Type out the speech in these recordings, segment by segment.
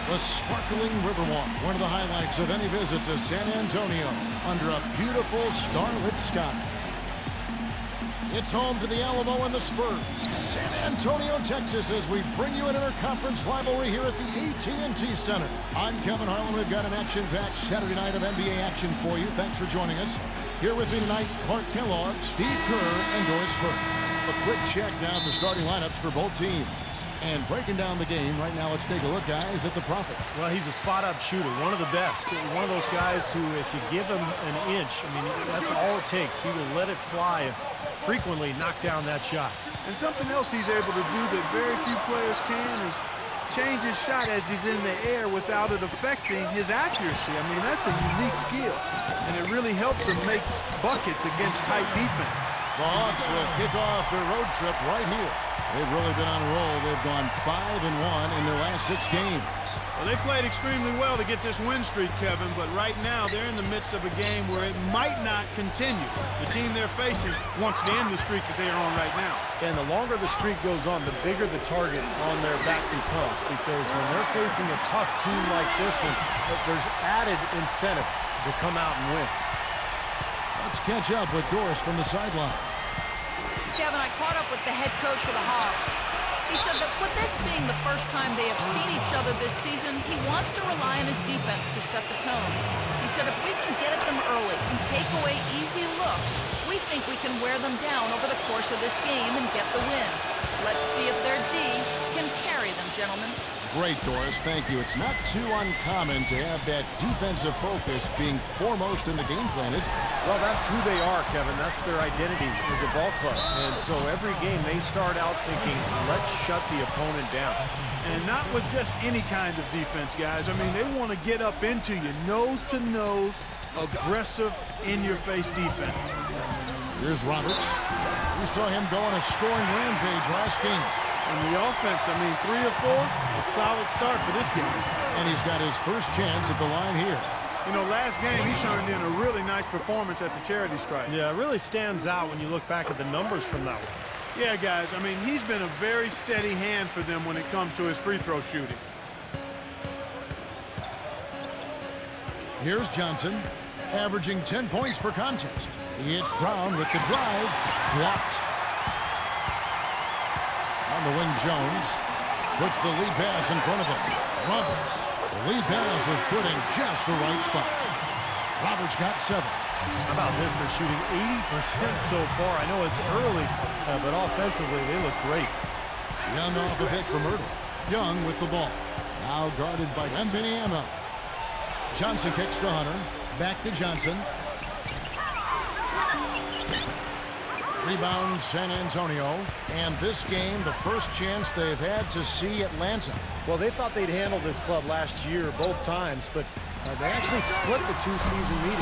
The sparkling Riverwalk, one of the highlights of any visit to San Antonio, under a beautiful starlit sky. It's home to the Alamo and the Spurs, San Antonio, Texas, as we bring you an interconference rivalry here at the AT&T Center. I'm Kevin Harlan. We've got an action-packed Saturday night of NBA action for you. Thanks for joining us. Here with me tonight, Clark Kellogg, Steve Kerr, and Doris Burke. A quick check now at the starting lineups for both teams. And breaking down the game right now, let's take a look, guys, at the Prophet. Well, he's a spot-up shooter, one of the best. One of those guys who, if you give him an inch, I mean, that's all it takes. He will let it fly and frequently knock down that shot. And something else he's able to do that very few players can is change his shot as he's in the air without it affecting his accuracy. I mean, that's a unique skill, and it really helps him make buckets against tight defense. The Hawks will kick off their road trip right here. They've really been on a roll. They've gone 5-1 in their last 6 games. Well, they played extremely well to get this win streak, Kevin, but right now they're in the midst of a game where it might not continue. The team they're facing wants to end the streak that they're on right now. And the longer the streak goes on, the bigger the target on their back becomes, because when they're facing a tough team like this one, there's added incentive to come out and win. Let's catch up with Doris from the sideline. Kevin, I caught up with the head coach for the Hawks. He said that with this being the first time they have seen each other this season, he wants to rely on his defense to set the tone. He said if we can get at them early and take away easy looks, we think we can wear them down over the course of this game and get the win. Let's see if their D can carry them, gentlemen. Great, Doris. Thank you. It's not too uncommon to have that defensive focus being foremost in the game plan, is it? Well, that's who they are, Kevin. That's their identity as a ball club. And so every game they start out thinking, let's shut the opponent down. And not with just any kind of defense, guys. I mean, they want to get up into you, nose-to-nose, aggressive, in-your-face defense. Here's Roberts. We saw him go on a scoring rampage last game. And the offense, I mean, 3 of 4, a solid start for this game. And he's got his first chance at the line here. You know, last game he turned in a really nice performance at the charity stripe. Yeah, it really stands out when you look back at the numbers from that one. Yeah, guys, I mean, he's been a very steady hand for them when it comes to his free throw shooting. Here's Johnson, averaging 10 points per contest. It's Brown with the drive, blocked. On the wing, Jones puts the lead pass in front of him. Roberts, the lead pass was put in just the right spot. Roberts got 7. How about this? They're shooting 80% so far. I know it's early, but offensively they look great. Young off a pitch from Myrtle. Young with the ball. Now guarded by Wembanyama. Johnson kicks to Hunter. Back to Johnson. Rebound San Antonio, and this game the first chance they've had to see Atlanta. Well, they thought they'd handle this club last year both times, but they actually split the 2 season meetings.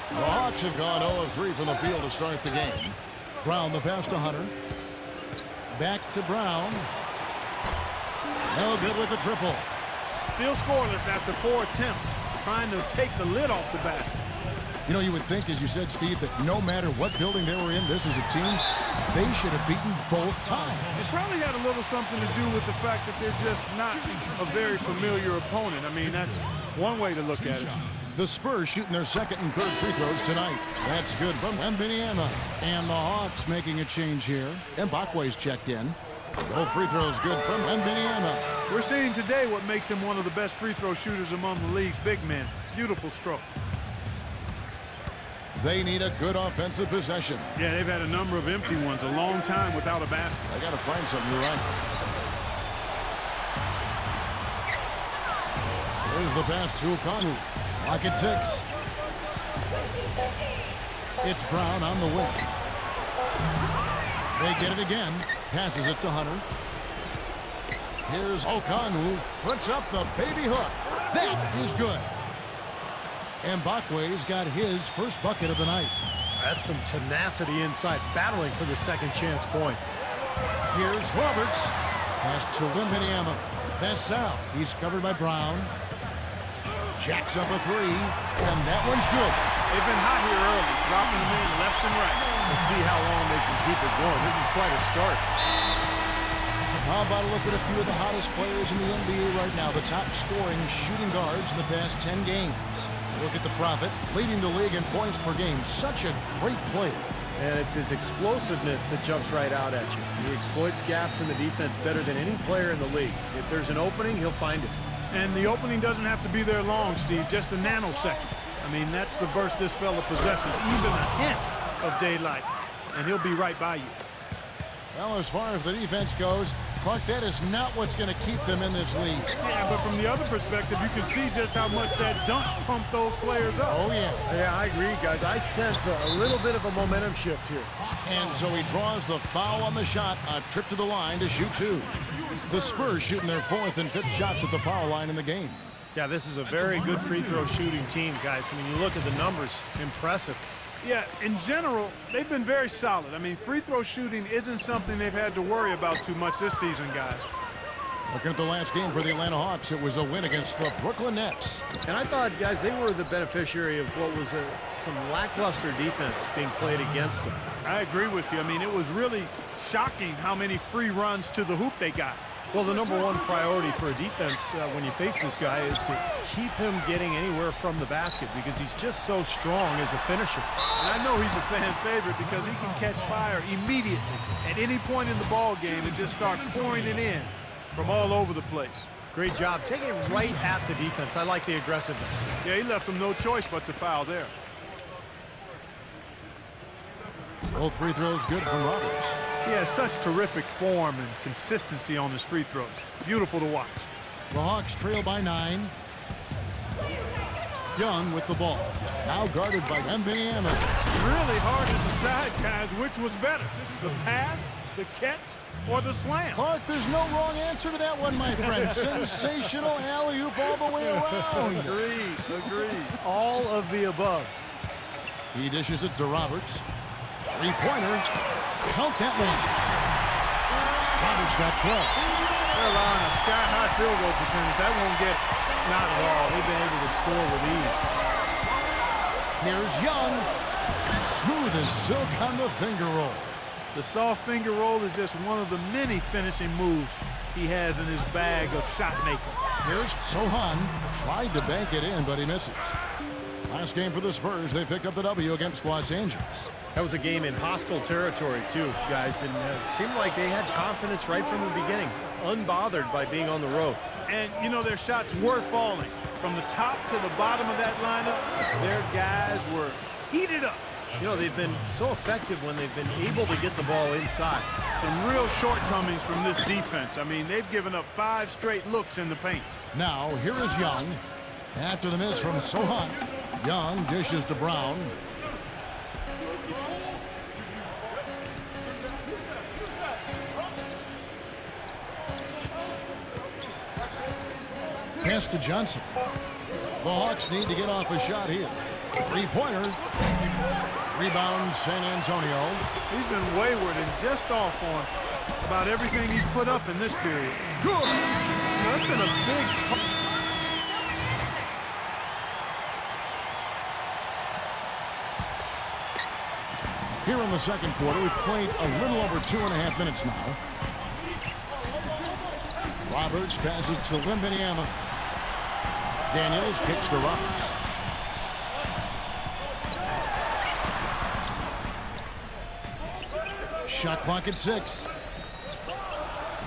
The Hawks have gone 0 of 3 from the field to start the game. Brown the pass to Hunter. Back to Brown. No good with the triple. Still scoreless after 4 attempts, trying to take the lid off the basket. You know, you would think, as you said, Steve, that no matter what building they were in, this is a team, they should have beaten both times. It probably had a little something to do with the fact that they're just not a very familiar opponent. I mean, that's one way to look at it. The Spurs shooting their second and third free throws tonight. That's good from Wembanyama. And the Hawks making a change here. Mbakwe's checked in. No free throws good from Wembanyama. We're seeing today what makes him one of the best free throw shooters among the league's big men. Beautiful stroke. They need a good offensive possession. Yeah, they've had a number of empty ones, a long time without a basket. I got to find something, you're right. There's the pass to Okanu. Lock at 6. It's Brown on the wing. They get it again. Passes it to Hunter. Here's Okanu. Puts up the baby hook. That is good. Mbakwe's got his first bucket of the night. That's some tenacity inside, battling for the second chance points. Here's Roberts. Pass to Wembanyama. Pass out. He's covered by Brown. Jacks up a 3, and that one's good. They've been hot here early, dropping them in left and right. Let's see how long they can keep it going. This is quite a start. How about a look at a few of the hottest players in the NBA right now, the top scoring shooting guards in the past 10 games. Look at the Prophet, leading the league in points per game. Such a great player. And it's his explosiveness that jumps right out at you. He exploits gaps in the defense better than any player in the league. If there's an opening, he'll find it. And the opening doesn't have to be there long, Steve, just a nanosecond. I mean, that's the burst this fella possesses, even a hint of daylight, and he'll be right by you. Well, as far as the defense goes, Clark, that is not what's going to keep them in this league. Yeah, but from the other perspective, you can see just how much that dunk pumped those players up. Oh, yeah. Yeah, I agree, guys. I sense a little bit of a momentum shift here. And so he draws the foul on the shot, a trip to the line to shoot two. The Spurs shooting their 4th and 5th shots at the foul line in the game. Yeah, this is a very good free throw shooting team, guys. I mean, you look at the numbers, impressive. Yeah, in general, they've been very solid. I mean, free throw shooting isn't something they've had to worry about too much this season, guys. Looking at the last game for the Atlanta Hawks, it was a win against the Brooklyn Nets. And I thought, guys, they were the beneficiary of what was some lackluster defense being played against them. I agree with you. I mean, it was really shocking how many free runs to the hoop they got. Well, the number one priority for a defense when you face this guy is to keep him getting anywhere from the basket because he's just so strong as a finisher. And I know he's a fan favorite because he can catch fire immediately at any point in the ball game and just start pouring it in from all over the place. Great job. Take it right at the defense. I like the aggressiveness. Yeah, he left them no choice but to foul there. Both free throws good from Roberts. He has such terrific form and consistency on his free throws. Beautiful to watch. The Hawks trail by 9. Young with the ball. Now guarded by Vanilla. Really hard to decide, guys, which was better. The pass, the catch, or the slam. Clark, there's no wrong answer to that one, my friend. Sensational alley-oop all the way around. Agreed. All of the above. He dishes it to Roberts. Three-pointer. Count that one. Roberts got 12. They're allowing a sky-high field goal percentage. That won't get it. Not at all. They've been able to score with ease. Here's Young. Smooth as silk on the finger roll. The soft finger roll is just one of the many finishing moves he has in his bag of shot making. Here's Sohan. Tried to bank it in, but he misses. Last game for the Spurs, they picked up the W against Los Angeles. That was a game in hostile territory, too, guys. And it seemed like they had confidence right from the beginning, unbothered by being on the road. And, you know, their shots were falling. From the top to the bottom of that lineup, their guys were heated up. You know, they've been so effective when they've been able to get the ball inside. Some real shortcomings from this defense. I mean, they've given up 5 straight looks in the paint. Now, here is Young. After the miss from Sohan, Young dishes to Brown. Pass to Johnson. The Hawks need to get off a shot here. Three-pointer. Rebound, San Antonio. He's been wayward and just off on about everything he's put up in this period. Good. That's been a big... Here in the second quarter, we've played a little over 2.5 minutes now. Roberts passes to Wembanyama. Daniels kicks to Roberts. Shot clock at 6.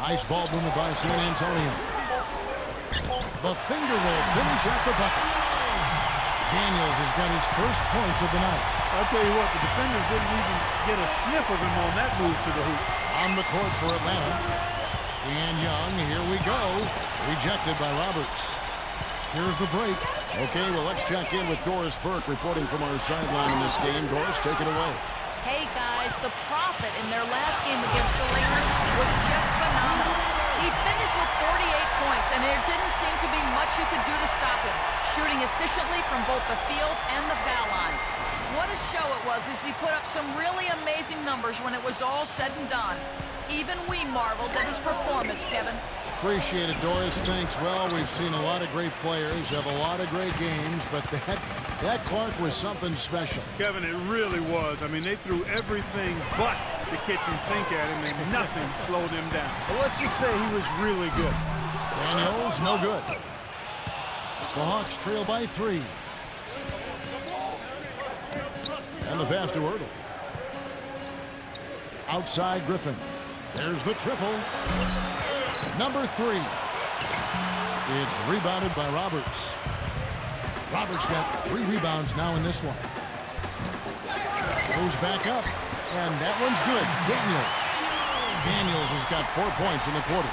Nice ball movement by San Antonio. The finger roll finish at the bucket. Daniels has got his first points of the night. I'll tell you what, the defenders didn't even get a sniff of him on that move to the hoop. On the court for Atlanta. And Young, here we go. Rejected by Roberts. Here's the break. Okay, well, let's check in with Doris Burke reporting from our sideline in this game. Doris, take it away. Hey, guys, the Prophet in their last game against the Lakers was just phenomenal. He finished with 48 points, and there didn't seem to be much you could do to stop him, shooting efficiently from both the field and the foul line. What a show it was as he put up some really amazing numbers when it was all said and done. Even we marveled at his performance, Kevin. Appreciate it, Doris. Thanks. Well, we've seen a lot of great players, have a lot of great games, but that Clark was something special. Kevin, it really was. I mean, they threw everything but the kitchen sink at him, and nothing slowed him down. Well, let's just say he was really good. Daniels, no good. The Hawks trail by 3. And the pass to Ertl. Outside Griffin. There's the triple. Number 3. It's rebounded by Roberts. Roberts got 3 rebounds now in this one. Goes back up, and that one's good. Daniels has got 4 points in the quarter.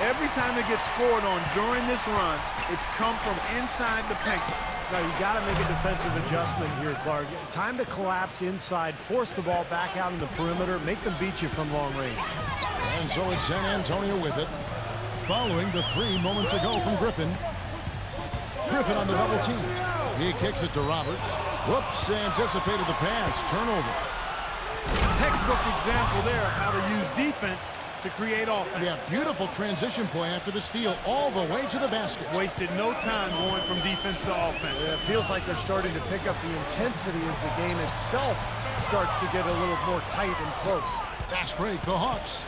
Every time it gets scored on during this run, it's come from inside the paint. Now, you got to make a defensive adjustment here, Clark. Time to collapse inside, force the ball back out in the perimeter, make them beat you from long range. And so it's San Antonio with it, following the 3 moments ago from Griffin. Griffin on the double team. He kicks it to Roberts. Whoops, anticipated the pass. Turnover. Textbook example there of how to use defense to create offense. Yeah, beautiful transition play after the steal all the way to the basket. Wasted no time going from defense to offense. Yeah, it feels like they're starting to pick up the intensity as the game itself starts to get a little more tight and close. Fast break, the Hawks.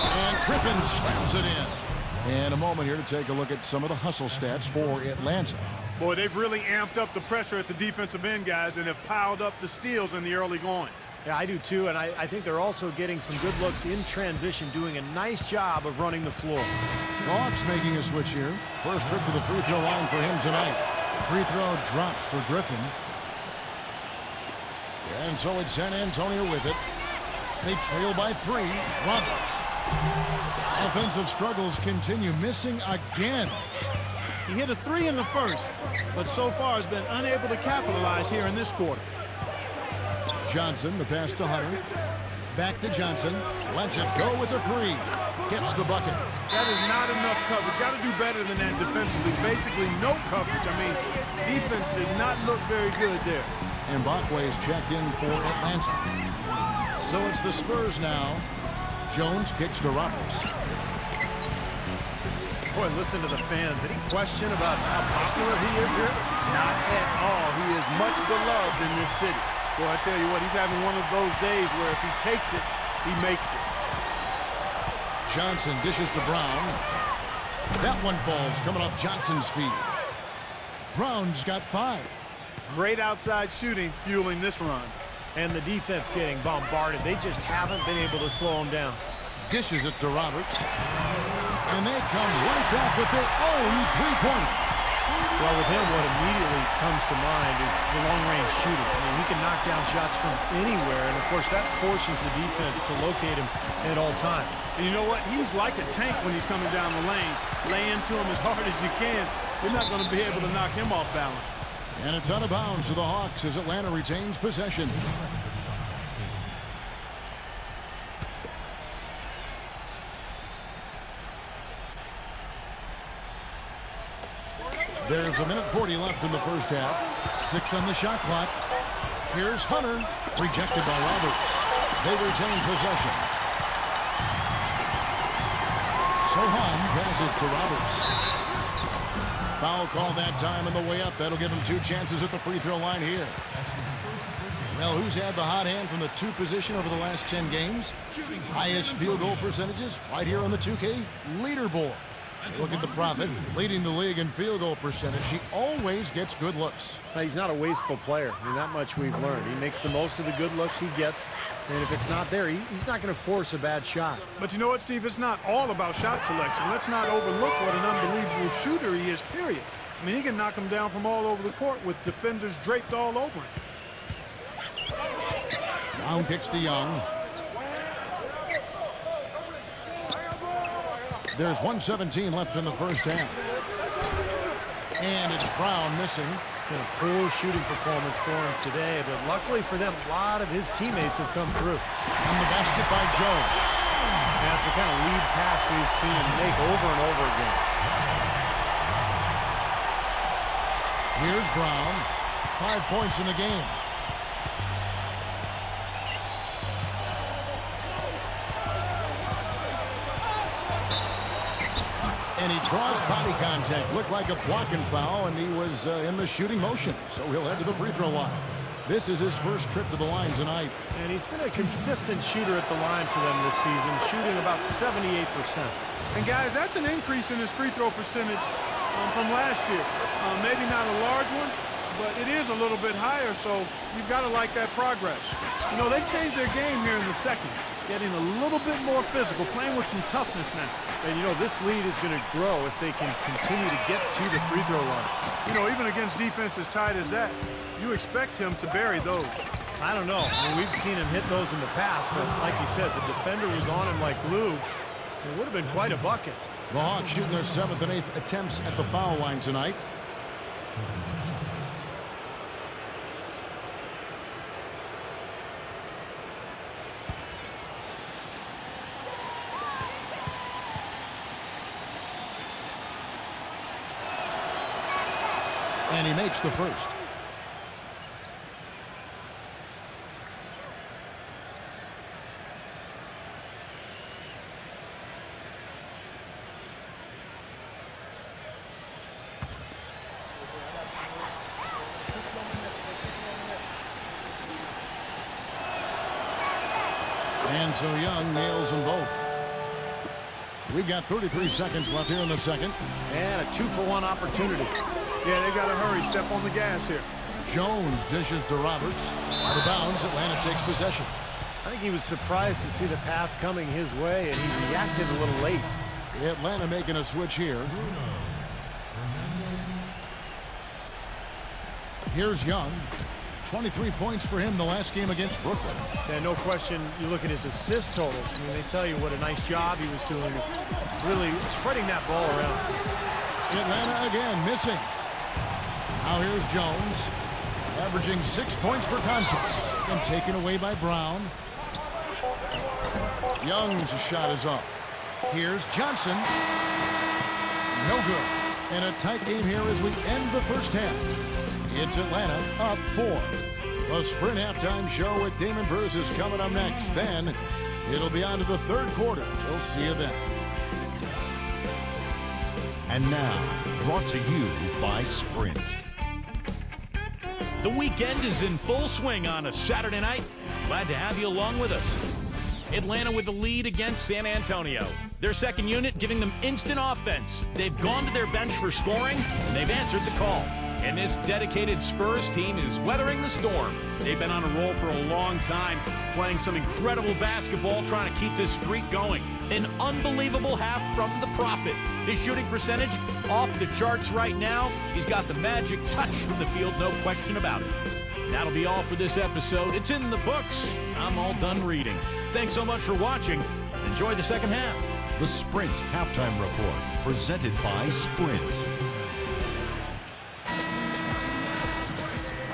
And Griffin slams it in. And a moment here to take a look at some of the hustle stats for Atlanta. Boy, they've really amped up the pressure at the defensive end, guys, and have piled up the steals in the early going. Yeah, I do too, and I think they're also getting some good looks in transition, doing a nice job of running the floor. Hawks making a switch here. First trip to the free throw line for him tonight. Free throw drops for Griffin. And so it's San Antonio with it. They trail by 3. Roberts. Offensive struggles continue, missing again. He hit a 3 in the first, but so far has been unable to capitalize here in this quarter. Johnson, the pass to Hunter. Back to Johnson. Lets it go with the 3. Gets the bucket. That is not enough coverage. Got to do better than that defensively. Basically no coverage. I mean, defense did not look very good there. Mbakwe's checked in for Atlanta. So it's the Spurs now. Jones kicks to Roberts. Boy, listen to the fans. Any question about how popular he is here? Not at all. He is much beloved in this city. Boy, I tell you what, he's having one of those days where if he takes it, he makes it. Johnson dishes to Brown. That one falls, coming off Johnson's feet. Brown's got 5. Great outside shooting fueling this run. And the defense getting bombarded. They just haven't been able to slow him down. Dishes it to Roberts. And they come right back with their own 3-pointer. Well, with him, what immediately comes to mind is the long-range shooting. I mean, he can knock down shots from anywhere, and, of course, that forces the defense to locate him at all times. And you know what? He's like a tank when he's coming down the lane. Lay into him as hard as you can. You're not going to be able to knock him off balance. And it's out of bounds to the Hawks as Atlanta retains possession. There's 1:40 left in the first half. 6 on the shot clock. Here's Hunter. Rejected by Roberts. They retain possession. Sohan passes to Roberts. Foul call that time on the way up. That'll give him 2 chances at the free throw line here. Well, who's had the hot hand from the 2 position over the last 10 games? Highest field goal percentages right here on the 2K leaderboard. Look at the Prophet, leading the league in field goal percentage. He always gets good looks. Now, he's not a wasteful player. I mean, that much we've learned. He makes the most of the good looks he gets, and if it's not there, he's not going to force a bad shot. But you know what, Steve? It's not all about shot selection. Let's not overlook what an unbelievable shooter he is, period. I mean, he can knock them down from all over the court with defenders draped all over him. Brown kicks to Young. There's 1:17 left in the first half. And it's Brown missing. Been a poor shooting performance for him today, but luckily for them, a lot of his teammates have come through. On the basket by Jones. That's the kind of lead pass we've seen him make over and over again. Here's Brown. 5 points in the game. And he draws body contact. Looked like a blocking foul, and he was in the shooting motion. So he'll head to the free throw line. This is his first trip to the line tonight. And he's been a consistent shooter at the line for them this season, shooting about 78%. And guys, that's an increase in his free throw percentage from last year. Maybe not a large one, but it is a little bit higher, so you've got to like that progress. You know, they've changed their game here in the second, getting a little bit more physical, playing with some toughness now. And, you know, this lead is going to grow if they can continue to get to the free throw line. You know, even against defense as tight as that, you expect him to bury those. I don't know. I mean, we've seen him hit those in the past, but like you said, the defender was on him like glue. It would have been quite a bucket. The Hawks shooting their 7th and 8th attempts at the foul line tonight. And he makes the first. And so Young nails them both. We've got 33 seconds left here in the second. And a 2-for-1 opportunity. Yeah, they got to hurry. Step on the gas here. Jones dishes to Roberts. Out of bounds, Atlanta takes possession. I think he was surprised to see the pass coming his way, and he reacted a little late. Atlanta making a switch here. Here's Young. 23 points for him the last game against Brooklyn. Yeah, no question. You look at his assist totals. I mean, they tell you what a nice job he was doing, really spreading that ball around. Atlanta again missing. Now here's Jones, averaging 6 points per contest, and taken away by Brown. Young's shot is off. Here's Johnson. No good. And a tight game here as we end the first half. It's Atlanta up 4. The Sprint halftime show with Damon Bruce is coming up next. Then it'll be on to the third quarter. We'll see you then. And now, brought to you by Sprint. The weekend is in full swing on a Saturday night. Glad to have you along with us. Atlanta with the lead against San Antonio. Their second unit giving them instant offense. They've gone to their bench for scoring, and they've answered the call. And this dedicated Spurs team is weathering the storm. They've been on a roll for a long time, playing some incredible basketball, trying to keep this streak going. An unbelievable half from the Prophet. His shooting percentage off the charts right now. He's got the magic touch from the field, no question about it. That'll be all for this episode. It's in the books. I'm all done reading. Thanks so much for watching. Enjoy the second half. The Sprint Halftime Report, presented by Sprint.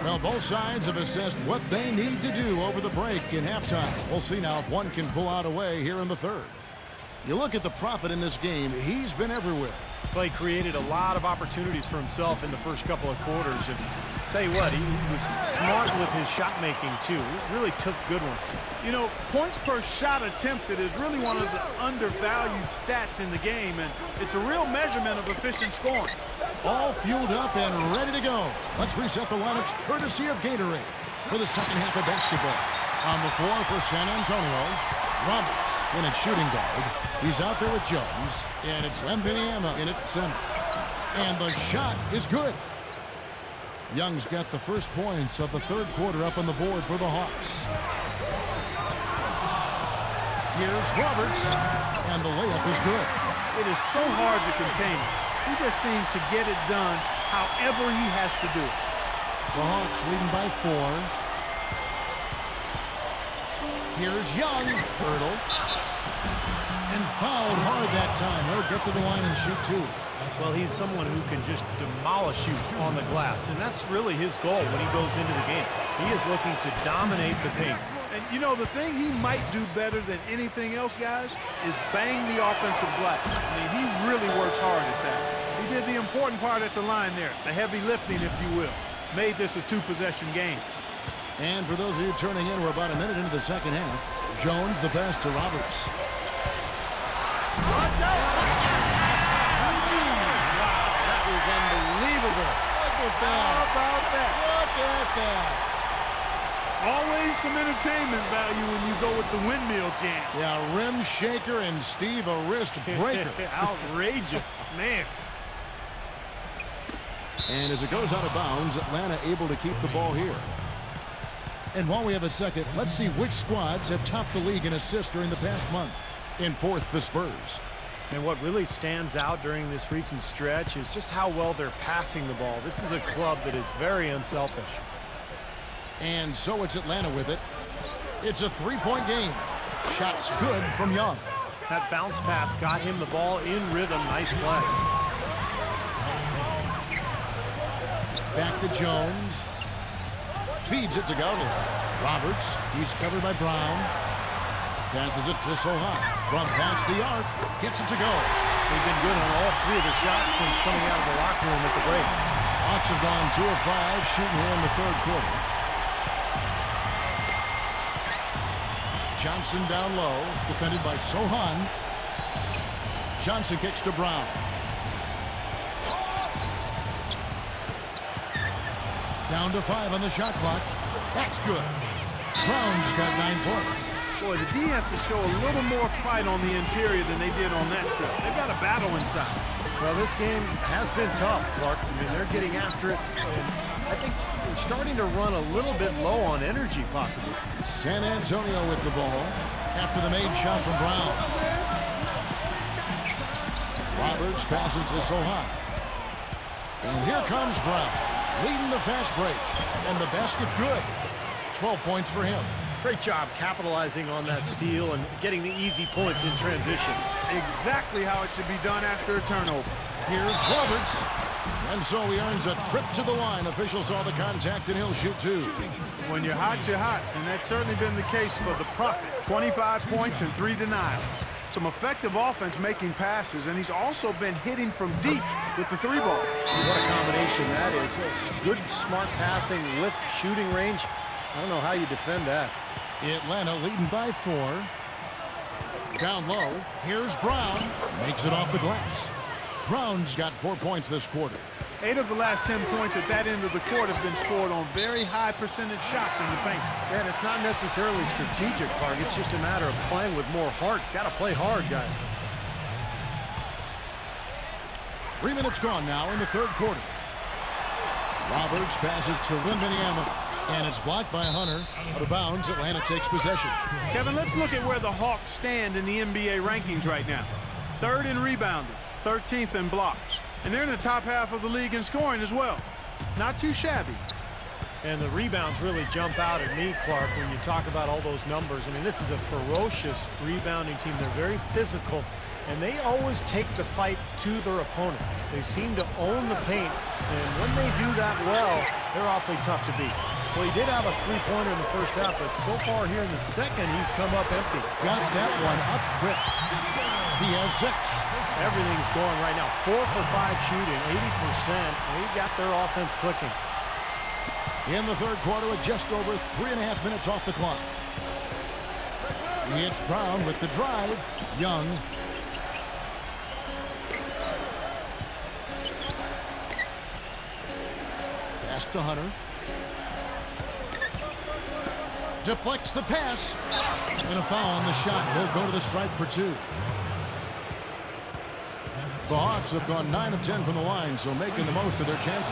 Well, both sides have assessed what they need to do over the break in halftime. We'll see now if one can pull out a way here in the third. You look at the Prophet in this game, he's been everywhere. Well, he created a lot of opportunities for himself in the first couple of quarters. And tell you what, he was smart with his shot making too. He really took good ones. You know, points per shot attempted is really one of the undervalued stats in the game, and it's a real measurement of efficient scoring. All fueled up and ready to go. Let's reset the lineups courtesy of Gatorade for the second half of basketball. On the floor for San Antonio, Roberts in at shooting guard. He's out there with Jones, and it's Wembanyama in at center. And the shot is good. Young's got the first points of the third quarter up on the board for the Hawks. Here's Roberts, and the layup is good. It is so hard to contain him. He just seems to get it done however he has to do it. The Hawks leading by 4. Here's Young. Hurdle. And fouled hard that time. He'll get to the line and shoot 2. Well, he's someone who can just demolish you on the glass, and that's really his goal when he goes into the game. He is looking to dominate the paint. And, you know, the thing he might do better than anything else, guys, is bang the offensive glass. I mean, he really works hard at that. He did the important part at the line there, the heavy lifting, if you will. Made this a 2-possession game. And for those of you turning in, we're about a minute into the second half. Jones the pass to Roberts. That was unbelievable. Look at that. How about that? Look at that. Always some entertainment value when you go with the windmill jam. Yeah, rim shaker and Steve a wrist breaker. Outrageous, man. And as it goes out of bounds, Atlanta able to keep the ball here. And while we have a second, let's see which squads have topped the league in assists during the past month. In fourth, the Spurs. And what really stands out during this recent stretch is just how well they're passing the ball. This is a club that is very unselfish. And so it's Atlanta with it. It's a three-point game. Shots good from Young. That bounce pass got him the ball in rhythm. Nice play. Back to Jones. Feeds it to Gardner. Roberts, he's covered by Brown. Passes it to Sohan. From past the arc, gets it to go. They've been good on all three of their shots since coming out of the locker room at the break. Hawks have gone 2 of 5 shooting here in the third quarter. Johnson down low, defended by Sohan. Johnson kicks to Brown. Down to 5 on the shot clock. That's good. Brown's got 9 points. Boy, the D has to show a little more fight on the interior than they did on that trip. They've got a battle inside. Well, this game has been tough, Clark. I mean, they're getting after it, and I think they're starting to run a little bit low on energy, possibly. San Antonio with the ball after the made shot from Brown. Roberts passes to Sohan. And here comes Brown, leading the fast break. And the basket good. 12 points for him. Great job capitalizing on that steal and getting the easy points in transition. Exactly how it should be done after a turnover. Here's Roberts. And so he earns a trip to the line. Officials saw the contact, and he'll shoot 2. When you're hot, you're hot. And that's certainly been the case for the Prophet. 25 points and 3 denials. Some effective offense making passes, and he's also been hitting from deep with the 3-ball. What a combination that is. It's good, smart passing with shooting range. I don't know how you defend that. Atlanta leading by 4. Down low, here's Brown. Makes it off the glass. Brown's got 4 points this quarter. 8 of the last 10 points at that end of the court have been scored on very high percentage shots in the paint. And it's not necessarily strategic, Clark. It's just a matter of playing with more heart. Got to play hard, guys. 3 minutes gone now in the third quarter. Roberts passes to Wembanyama, and it's blocked by Hunter. Out of bounds, Atlanta takes possession. Kevin, let's look at where the Hawks stand in the NBA rankings right now. 3rd in rebounding, 13th in blocks. And they're in the top half of the league in scoring as well. Not too shabby. And the rebounds really jump out at me, Clark, when you talk about all those numbers. I mean, this is a ferocious rebounding team. They're very physical, and they always take the fight to their opponent. They seem to own the paint, and when they do that well, they're awfully tough to beat. Well, he did have a 3-pointer in the first half, but so far here in the second, he's come up empty. Got that one up quick. He has 6. Everything's going right now. 4 for 5 shooting, 80%. They got their offense clicking. In the third quarter with just over 3.5 minutes off the clock. It's Brown with the drive. Young. Pass to Hunter. Deflects the pass. And a foul on the shot. He'll go to the stripe for 2. The Hawks have gone 9 of 10 from the line, so making the most of their chances.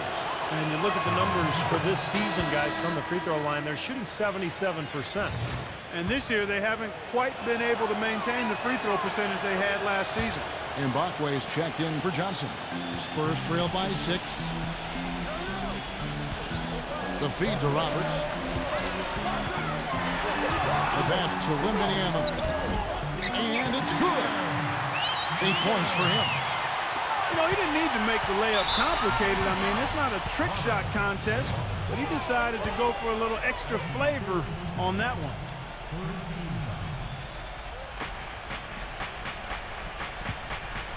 And you look at the numbers for this season, guys, from the free throw line, they're shooting 77%. And this year, they haven't quite been able to maintain the free throw percentage they had last season. Mbakwe's checked in for Johnson. Spurs trail by 6. The feed to Roberts. The pass to Wembanyama. And it's good. 8 points for him. You know, he didn't need to make the layup complicated. I mean, it's not a trick shot contest, but he decided to go for a little extra flavor on that one.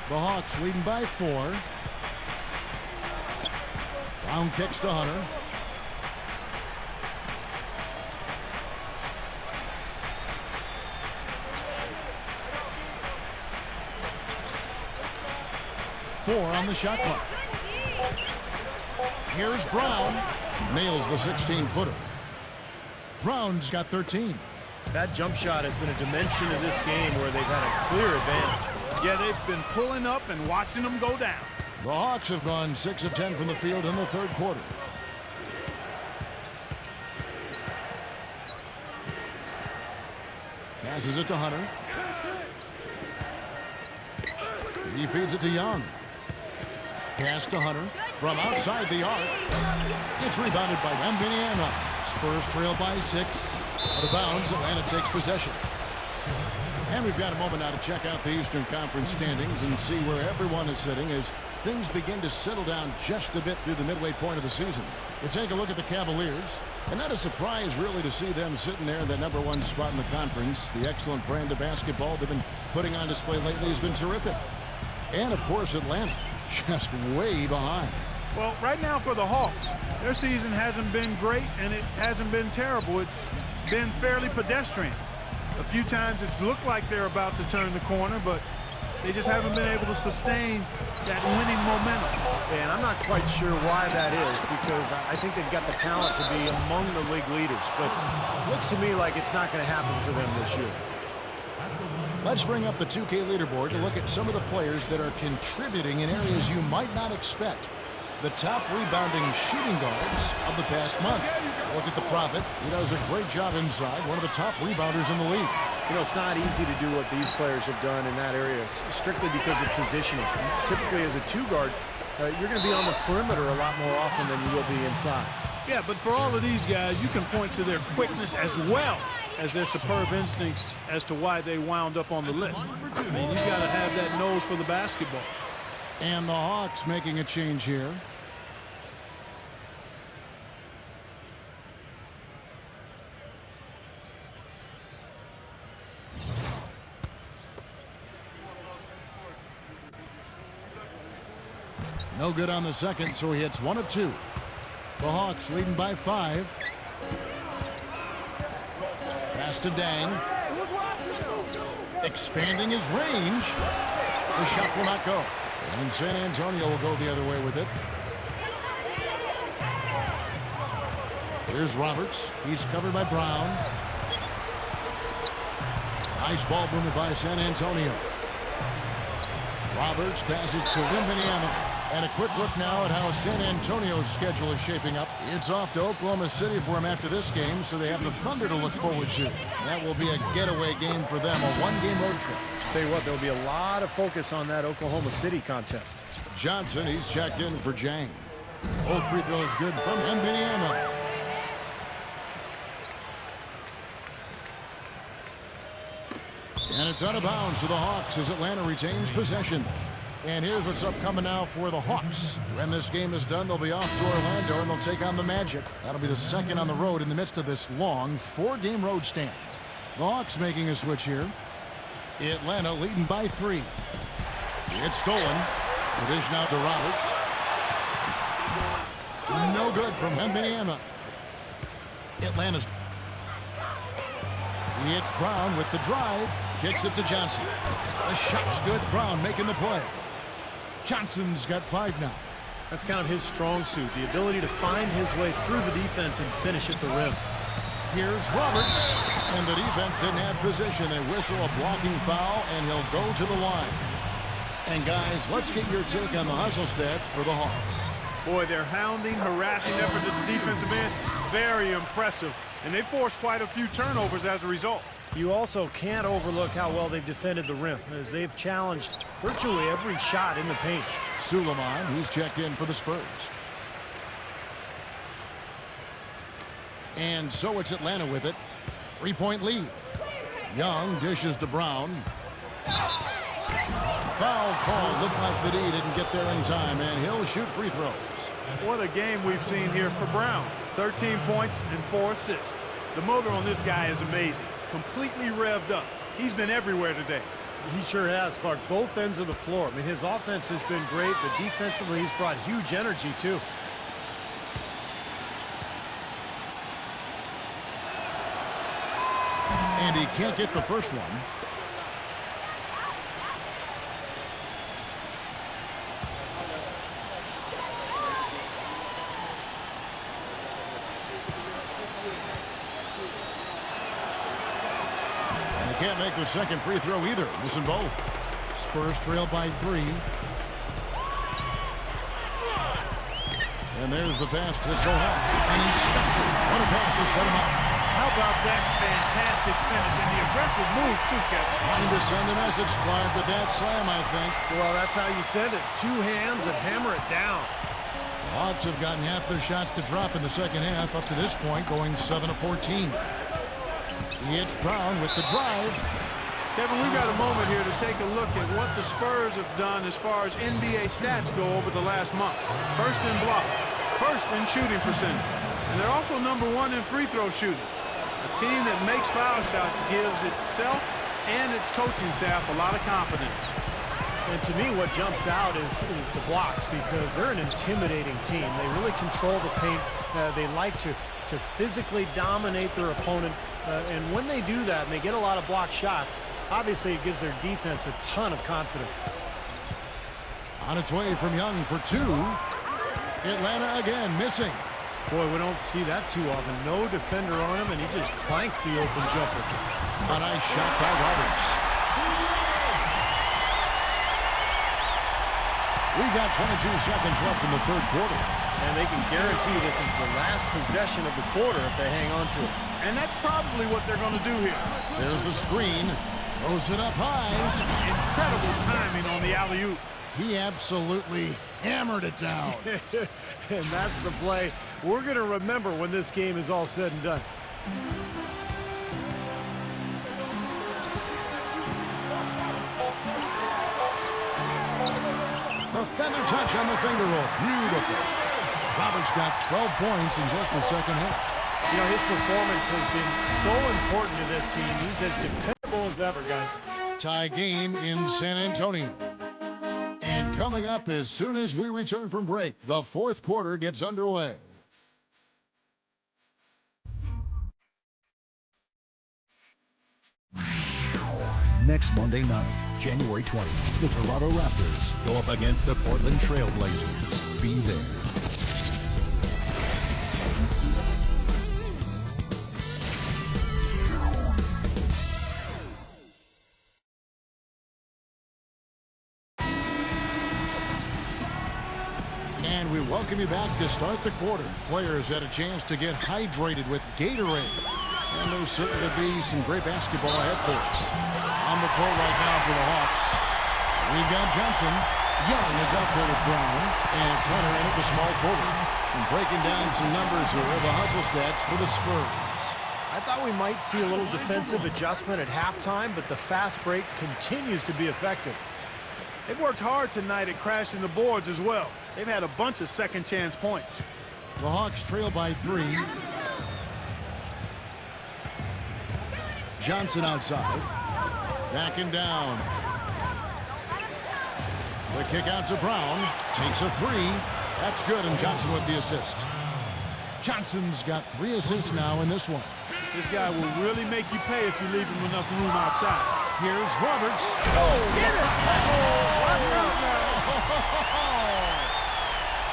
The Hawks leading by 4. Brown kicks to Hunter. Four on the shot clock. Here's Brown. Nails the 16-footer. Brown's got 13. That jump shot has been a dimension of this game where they've had a clear advantage. Yeah, they've been pulling up and watching them go down. The Hawks have gone 6 of 10 from the field in the third quarter. Passes it to Hunter. He feeds it to Young. Pass to Hunter from outside the arc. It's rebounded by Wembanyama. Spurs trail by 6. Out of bounds, Atlanta takes possession. And we've got a moment now to check out the Eastern Conference standings and see where everyone is sitting as things begin to settle down just a bit through the midway point of the season. You take a look at the Cavaliers, and not a surprise really to see them sitting there in the #1 spot in the conference. The excellent brand of basketball they've been putting on display lately has been terrific. And, of course, Atlanta just way behind. Well, right now for the Hawks, their season hasn't been great and it hasn't been terrible. It's been fairly pedestrian. A few times it's looked like they're about to turn the corner, but they just haven't been able to sustain that winning momentum. And I'm not quite sure why that is, because I think they've got the talent to be among the league leaders. But it looks to me like it's not going to happen for them this year. Let's bring up the 2K leaderboard to look at some of the players that are contributing in areas you might not expect. The top rebounding shooting guards of the past month. Look at the Prophet. He does a great job inside. One of the top rebounders in the league. You know, it's not easy to do what these players have done in that area, strictly because of positioning. Typically, as a 2-guard, you're going to be on the perimeter a lot more often than you will be inside. Yeah, but for all of these guys, you can point to their quickness as well as their superb instincts as to why they wound up on the list. I mean, you got to have that nose for the basketball. And the Hawks making a change here. No good on the second, so he hits 1 of 2. The Hawks leading by 5. Pass to Dang. Expanding his range. The shot will not go. And San Antonio will go the other way with it. Here's Roberts. He's covered by Brown. Nice ball movement by San Antonio. Roberts passes to Wembanyama. And a quick look now at how San Antonio's schedule is shaping up. It's off to Oklahoma City for him after this game, so they have the Thunder to look forward to. That will be a getaway game for them, a 1-game road trip. Tell you what, there'll be a lot of focus on that Oklahoma City contest. Johnson, he's checked in for Jang. Both free throws good from Wembanyama. And it's out of bounds to the Hawks as Atlanta retains possession. And here's what's upcoming now for the Hawks. When this game is done, they'll be off to Orlando and they'll take on the Magic. That'll be the second on the road in the midst of this long 4-game road stand. The Hawks making a switch here. Atlanta leading by 3. It's stolen. The dish now to Roberts. No good from Wembanyama. Atlanta's. He hits Brown with the drive. Kicks it to Johnson. The shot's good. Brown making the play. Johnson's got 5 now. That's kind of his strong suit, the ability to find his way through the defense and finish at the rim. Here's Roberts. And the defense didn't have position. They whistle a blocking foul, and he'll go to the line. And, guys, let's get your take on the hustle stats for the Hawks. Boy, their hounding, harassing effort at the defensive end, very impressive. And they forced quite a few turnovers as a result. You also can't overlook how well they've defended the rim, as they've challenged virtually every shot in the paint. Suleiman, he's checked in for the Spurs. And so it's Atlanta with it. 3-point lead. Young dishes to Brown. Foul call. Looked like the D didn't get there in time, and he'll shoot free throws. What a game we've seen here for Brown. 13 points and 4 assists. The motor on this guy is amazing. Completely revved up. He's been everywhere today. He sure has, Clark. Both ends of the floor. I mean, his offense has been great, but defensively he's brought huge energy, too. And he can't get the first one. Can't make the second free throw either. Missing both. Spurs trail by 3. And there's the pass to Sohan. And he stuffs it. What a pass to set him up. How about that fantastic finish and the aggressive move, too, Captain? Trying to send a message, Clark, with that slam, I think. Well, that's how you send it. 2 hands and hammer it down. The Hawks have gotten half their shots to drop in the second half, up to this point, going 7 of 14. It's Brown with the drive. Kevin, we've got a moment here to take a look at what the Spurs have done as far as NBA stats go over the last month. First in blocks, first in shooting percentage, and they're also #1 in free throw shooting. A team that makes foul shots gives itself and its coaching staff a lot of confidence. And to me, what jumps out is the blocks, because they're an intimidating team. They really control the paint. They like to physically dominate their opponent. And when they do that and they get a lot of block shots, obviously it gives their defense a ton of confidence. On its way from Young for 2. Atlanta again missing. Boy, we don't see that too often. No defender on him, and he just clanks the open jumper. A nice shot by Roberts. We've got 22 seconds left in the third quarter. And they can guarantee this is the last possession of the quarter if they hang on to it. And that's probably what they're going to do here. There's the screen. Throws it up high. Incredible timing on the alley-oop. He absolutely hammered it down. And that's the play we're going to remember when this game is all said and done. The feather touch on the finger roll. Beautiful. Roberts got 12 points in just the second half. You know, his performance has been so important to this team. He's as dependable as ever, guys. Tie game in San Antonio. And coming up as soon as we return from break, the fourth quarter gets underway. Next Monday night, January 20th, the Toronto Raptors go up against the Portland Trail Blazers. Be there. And we welcome you back to start the quarter. Players had a chance to get hydrated with Gatorade. And there's certain to be some great basketball ahead for us. On the court right now for the Hawks, we've got Johnson. Young is out there with Brown. And it's Hunter in at the small forward. And breaking down some numbers here, the hustle stats for the Spurs. I thought we might see a little defensive adjustment at halftime, but the fast break continues to be effective. They've worked hard tonight at crashing the boards as well. They've had a bunch of second chance points. The Hawks trail by 3. Johnson outside. Backing down. The kick out to Brown. Takes a 3. That's good, and Johnson with the assist. Johnson's got 3 assists now in this one. This guy will really make you pay if you leave him enough room outside. Here's Roberts. Get it!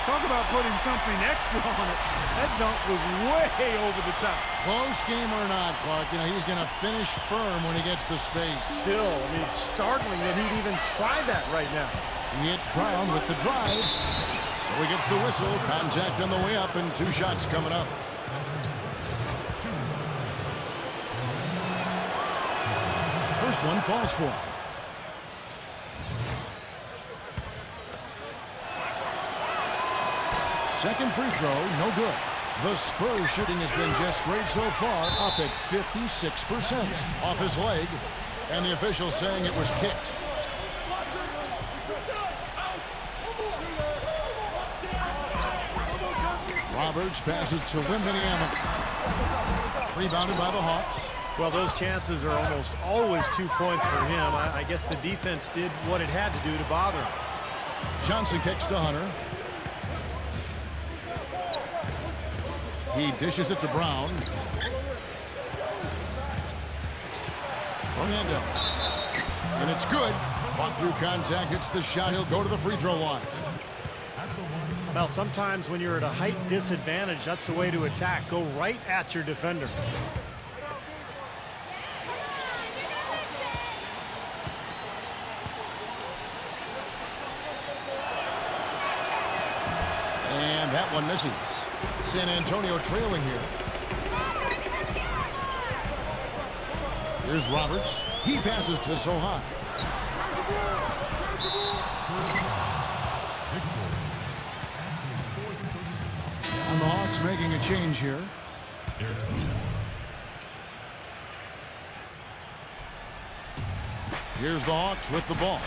Talk about putting something extra on it. That dunk was way over the top. Close game or not, Clark, you know, he's going to finish firm when he gets the space. Still, I mean, it's startling that he'd even try that right now. He hits Brown with the drive. So he gets the whistle. Contact on the way up, and 2 shots coming up. First one falls for him. Second free throw, no good. The Spurs shooting has been just great so far, up at 56%. Off his leg, and the official saying it was kicked. Roberts passes to Wembanyama. Rebounded by the Hawks. Well, those chances are almost always 2 points for him. I guess the defense did what it had to do to bother him. Johnson kicks to Hunter. He dishes it to Brown. Fernando. And it's good. Fought through contact, hits the shot. He'll go to the free throw line. Well, sometimes when you're at a height disadvantage, that's the way to attack. Go right at your defender. That one misses. San Antonio trailing here. Here's Roberts. He passes to Sohan. And the Hawks making a change here. Here's the Hawks with the ball.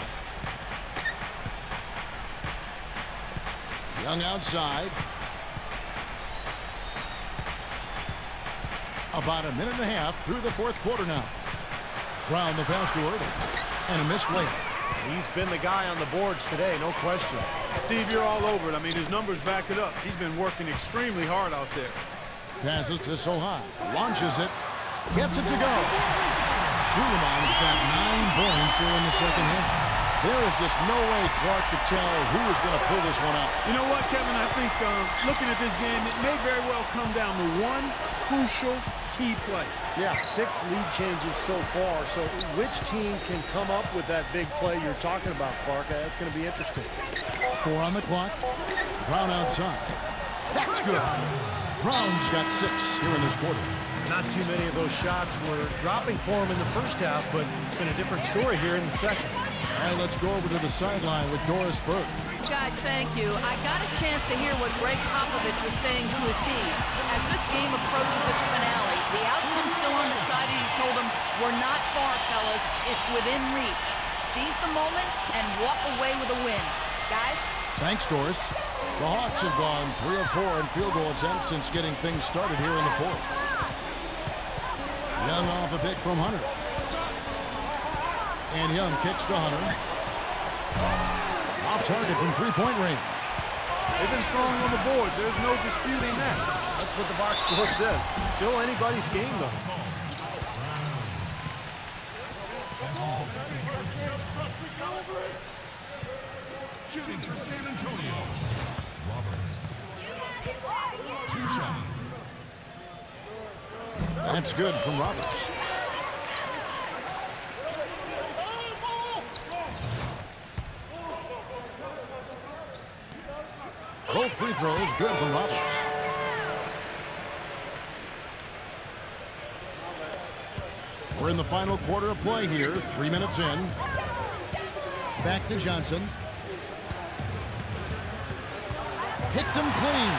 Young outside. About a minute and a half through the fourth quarter now. Brown the pass to Irving. And a missed layup. He's been the guy on the boards today, no question. Steve, you're all over it. I mean, his numbers back it up. He's been working extremely hard out there. Passes to Sohan. Launches it. Gets it to go. Suleiman's got 9 points here in the second half. There is just no way Clark could tell who is going to pull this one out. You know what, Kevin? I think looking at this game, it may very well come down to one crucial key play. Yeah, 6 lead changes so far. So which team can come up with that big play you're talking about, Clark? That's going to be interesting. 4 on the clock. Brown outside. That's good. Brown's got 6 here in this quarter. Not too many of those shots were dropping for him in the first half, but it's been a different story here in the second. All right, let's go over to the sideline with Doris Burke. Guys, thank you. I got a chance to hear what Greg Popovich was saying to his team. As this game approaches its finale, the outcome's still undecided. He told them, we're not far, fellas. It's within reach. Seize the moment and walk away with a win. Guys? Thanks, Doris. The Hawks have gone 3 of 4 in field goal attempts since getting things started here in the fourth. Young off a pick from Hunter. And Young kicks to Hunter. Off target from three-point range. They've been strong on the boards. There's no disputing that. That's what the box score says. Still anybody's game, though. Shooting for San Antonio. Roberts. 2 shots. That's good from Roberts. Both free throws good from Roberts. We're in the final quarter of play here. 3 minutes in. Back to Johnson. Picked him clean.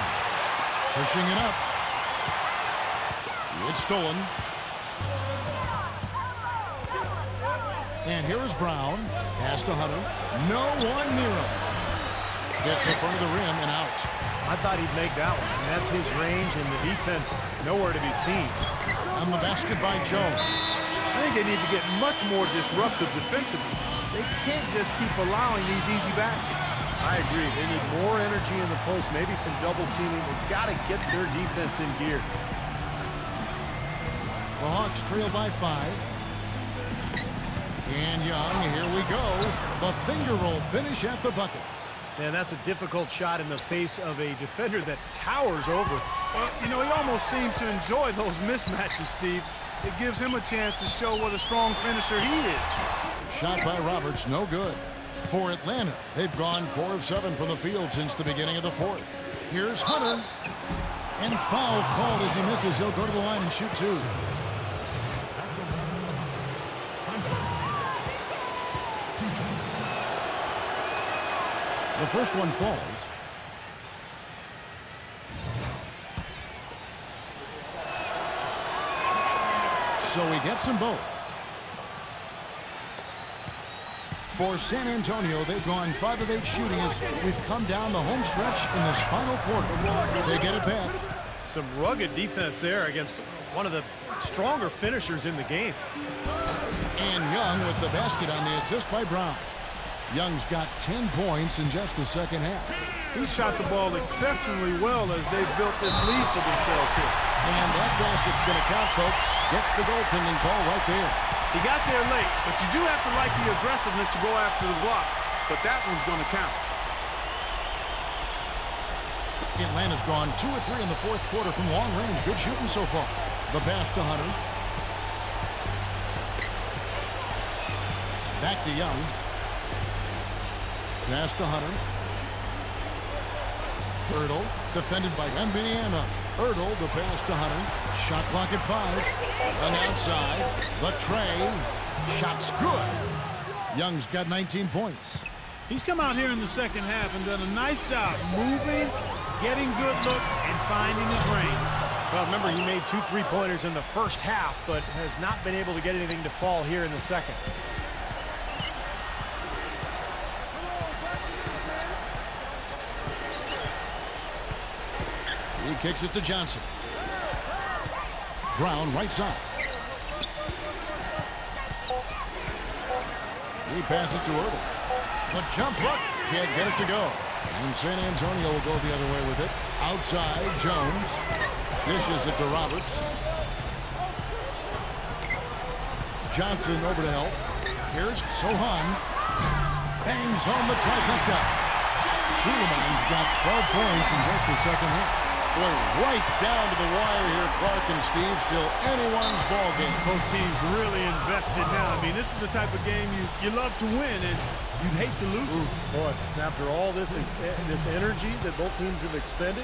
Pushing it up. It's stolen. And here is Brown. Pass to Hunter. No one near him. Gets in front of the rim and out. I thought he'd make that one. And that's his range, and the defense nowhere to be seen. On the basket by Jones. I think they need to get much more disruptive defensively. They can't just keep allowing these easy baskets. I agree. They need more energy in the post, maybe some double teaming. They've got to get their defense in gear. The Hawks trail by 5. And Young, here we go. The finger roll finish at the bucket. And that's a difficult shot in the face of a defender that towers over. Well, you know, he almost seems to enjoy those mismatches, Steve. It gives him a chance to show what a strong finisher he is. Shot by Roberts, no good. For Atlanta, they've gone 4 of 7 from the field since the beginning of the fourth. Here's Hunter. And foul called as he misses. He'll go to the line and shoot 2. The first one falls. So he gets them both. For San Antonio, they've gone 5 of 8 shooting as we've come down the home stretch in this final quarter. They get it back. Some rugged defense there against one of the stronger finishers in the game. And Young with the basket on the assist by Brown. Young's got 10 points in just the second half. He shot the ball exceptionally well as they've built this lead for themselves here. And that basket's going to count, folks. Gets the goaltending call right there. He got there late, but you do have to like the aggressiveness to go after the block. But that one's going to count. Atlanta's gone 2 of 3 in the fourth quarter from long range. Good shooting so far. The pass to Hunter. Back to Young. Pass to Hunter. Ertl, defended by Wembanyama. Ertl, the pass to Hunter. Shot clock at 5. On the outside. The tray. Shot's good. Young's got 19 points. He's come out here in the second half and done a nice job moving, getting good looks, and finding his range. Well, remember, he made 2 3-pointers in the first half, but has not been able to get anything to fall here in the second. He kicks it to Johnson. Brown, right side. He passes to Ertl. The jump hook. Can't get it to go. And San Antonio will go the other way with it. Outside, Jones. Dishes it to Roberts. Johnson over to help. Here's Sohan. Bangs home the trifecta. Suleiman's got 12 points in just the second half. Boy, right down to the wire here, Clark and Steve. Still anyone's ball game. Both teams really invested now. I mean, this is the type of game you love to win, and you'd hate to lose it. Boy, after all this energy that both teams have expended,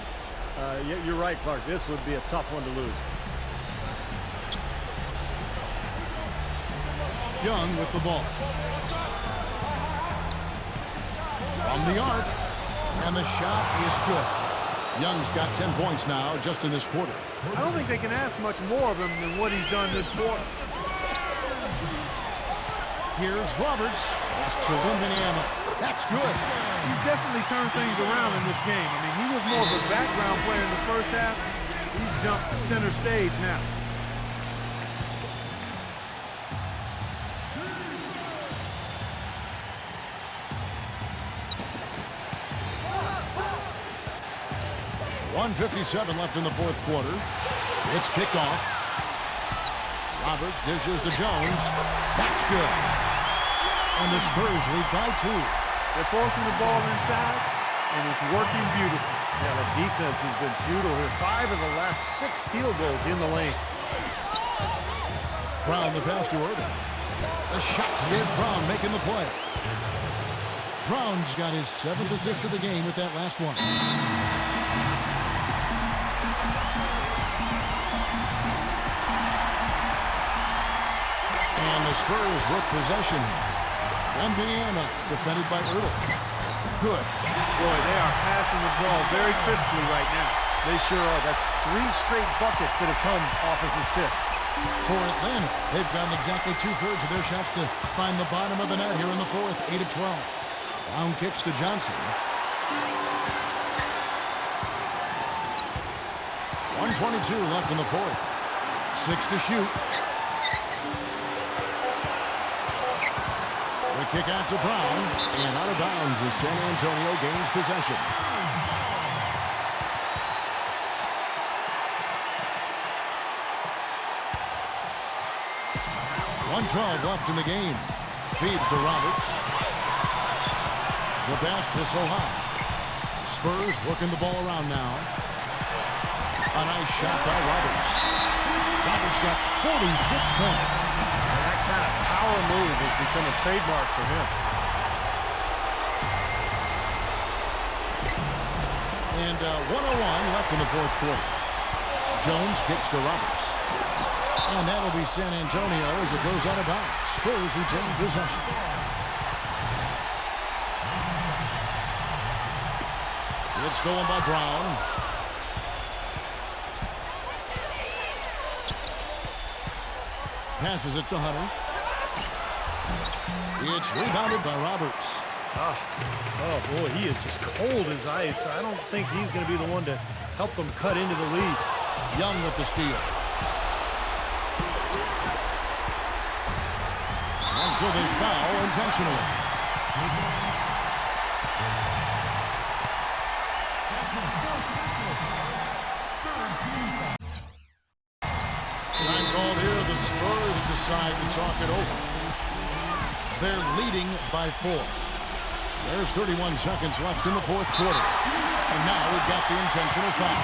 you're right, Clark. This would be a tough one to lose. Young with the ball. From the arc. And the shot is good. Young's got 10 points now just in this quarter. I don't think they can ask much more of him than what he's done this quarter. Here's Roberts. Pass to Wembanyama. That's good. He's definitely turned things around in this game. I mean, he was more of a background player in the first half. He's jumped center stage now. .157 left in the fourth quarter. It's picked off. Roberts dishes to Jones. That's good. And the Spurs lead by 2. They're forcing the ball inside, and it's working beautifully. Yeah, the defense has been futile here. 5 of the last 6 field goals in the lane. Brown the pass to Ertl. The shot's good. Brown making the play. Brown's got his 7th assist of the game with that last one. And the Spurs with possession. Wembanyama defended by Ertl. Good. Boy, they are passing the ball very crisply right now. They sure are. That's 3 straight buckets that have come off of assists. For Atlanta, they've gotten exactly 2/3 of their shots to find the bottom of the net here in the fourth. 8 of 12. Brown kicks to Johnson. 1:22 left in the fourth. 6 to shoot. The kick out to Brown, and out of bounds as San Antonio gains possession. .112 left in the game. Feeds to Roberts. The pass to Sohan. Spurs working the ball around now. A nice shot by Roberts. Roberts got 46 points. That kind of power move has become a trademark for him. And 1:01 left in the fourth quarter. Jones kicks to Roberts. And that'll be San Antonio as it goes out of bounds. Spurs retain possession. It's stolen by Brown. Passes it to Hunter. It's rebounded by Roberts. Oh, boy, he is just cold as ice. I don't think he's going to be the one to help them cut into the lead. Young with the steal. And so they foul intentionally. Time called here. The Spurs decide to talk it over. They're leading by 4. There's 31 seconds left in the fourth quarter. And now we've got the intentional foul.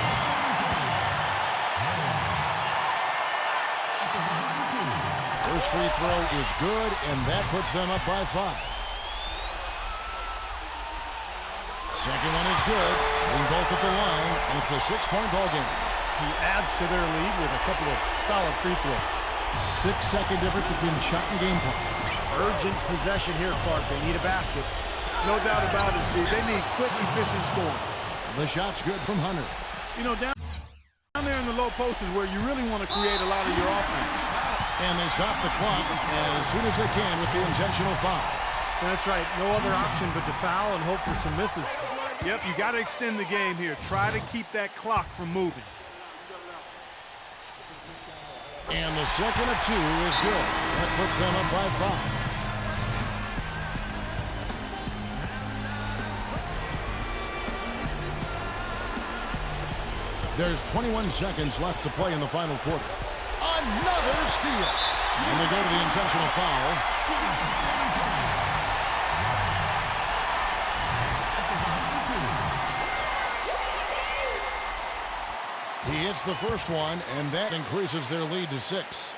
First free throw is good, and that puts them up by 5. Second one is good. Hitting both at the line, and it's a 6-point ball game. He adds to their lead with a couple of solid free throws. 6-second difference between the shot and game clock. Urgent possession here, Clark. They need a basket. No doubt about it, Steve. They need quick, efficient scoring. The shot's good from Hunter. You know, down there in the low post is where you really want to create a lot of your offense. And they stop the clock as soon as they can with the intentional foul. That's right. No other option but to foul and hope for some misses. Yep, you got to extend the game here. Try to keep that clock from moving. And the second of 2 is good. That puts them up by 5. There's 21 seconds left to play in the final quarter. Another steal. And they go to the intentional foul. He hits the first one, and that increases their lead to 6.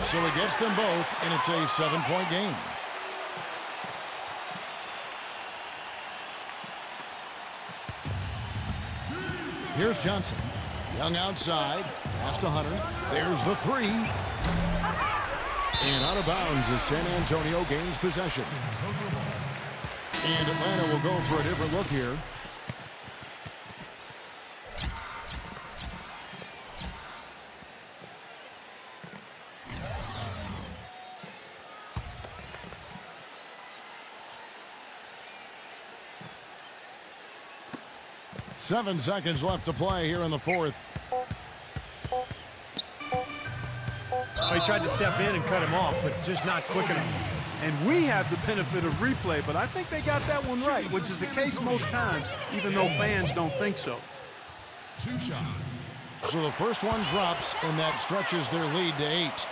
So he gets them both, and it's a 7-point game. Here's Johnson. Young outside. Pass to Hunter. There's the 3. And out of bounds as San Antonio gains possession. And Atlanta will go for a different look here. Seven seconds left to play here in the fourth. He tried to step in and cut him off, but just not quick enough. And we have the benefit of replay, but I think they got that one right, which is the case most times, even though fans don't think so. 2 shots. So the first one drops, and that stretches their lead to 8.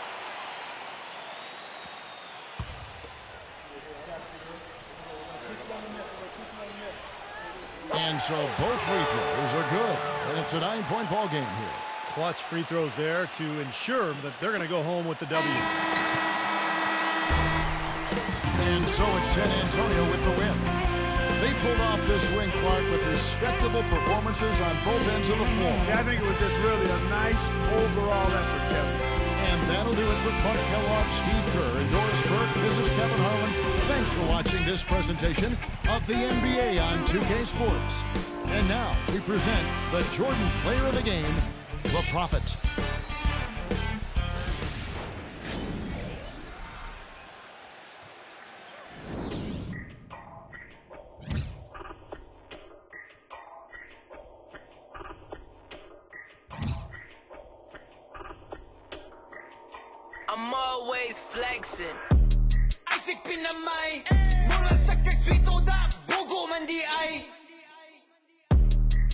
And so both free throws are good, and it's a 9-point ball game here. Clutch free throws there to ensure that they're going to go home with the W. And so it's San Antonio with the win. They pulled off this win, Clark, with respectable performances on both ends of the floor. Yeah, I think it was just really a nice overall effort, Kevin. And that'll do it for Clark Kellogg, Steve Kerr, and Doris Burke. This is Kevin Harlan. Thanks for watching this presentation of the NBA on 2K Sports. And now we present the Jordan Player of the Game, the Prophet. I'm always flexing. Isip pinamay, mula sa kagswito da, bugo man di ay.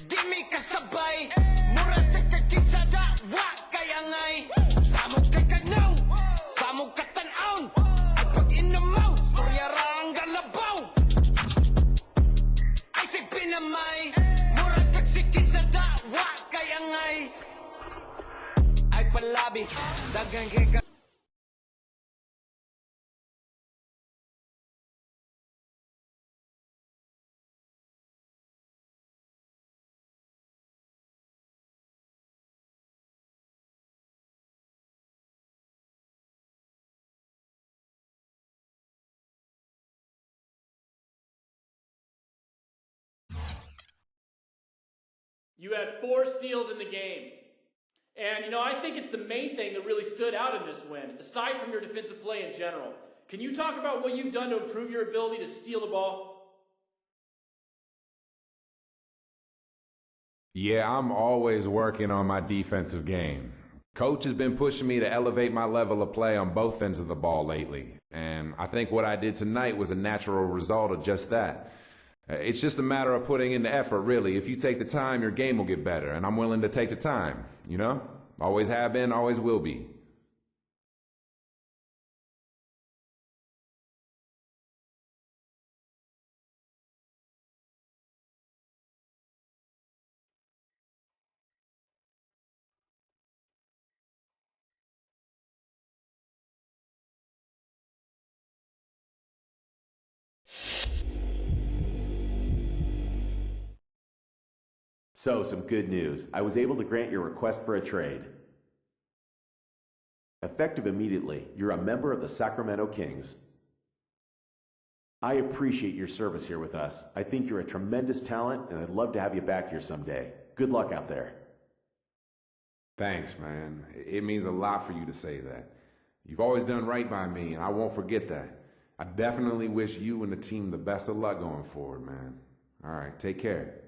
Di mi kasabay, mura sa kagkitsa da, wa kayangay. Samog kay kagnaw, samog katanaw. Pag inamaw, storya rang galabaw. Isip pinamay, mura kagsikitsa da, wa kayangay. Ay palabi, dagang kay You had 4 steals in the game. And, you know, I think it's the main thing that really stood out in this win, aside from your defensive play in general. Can you talk about what you've done to improve your ability to steal the ball? Yeah, I'm always working on my defensive game. Coach has been pushing me to elevate my level of play on both ends of the ball lately. And I think what I did tonight was a natural result of just that. It's just a matter of putting in the effort, really. If you take the time, your game will get better. And I'm willing to take the time, you know? Always have been, always will be. So, some good news. I was able to grant your request for a trade. Effective immediately, you're a member of the Sacramento Kings. I appreciate your service here with us. I think you're a tremendous talent, and I'd love to have you back here someday. Good luck out there. Thanks, man. It means a lot for you to say that. You've always done right by me, and I won't forget that. I definitely wish you and the team the best of luck going forward, man. All right, take care.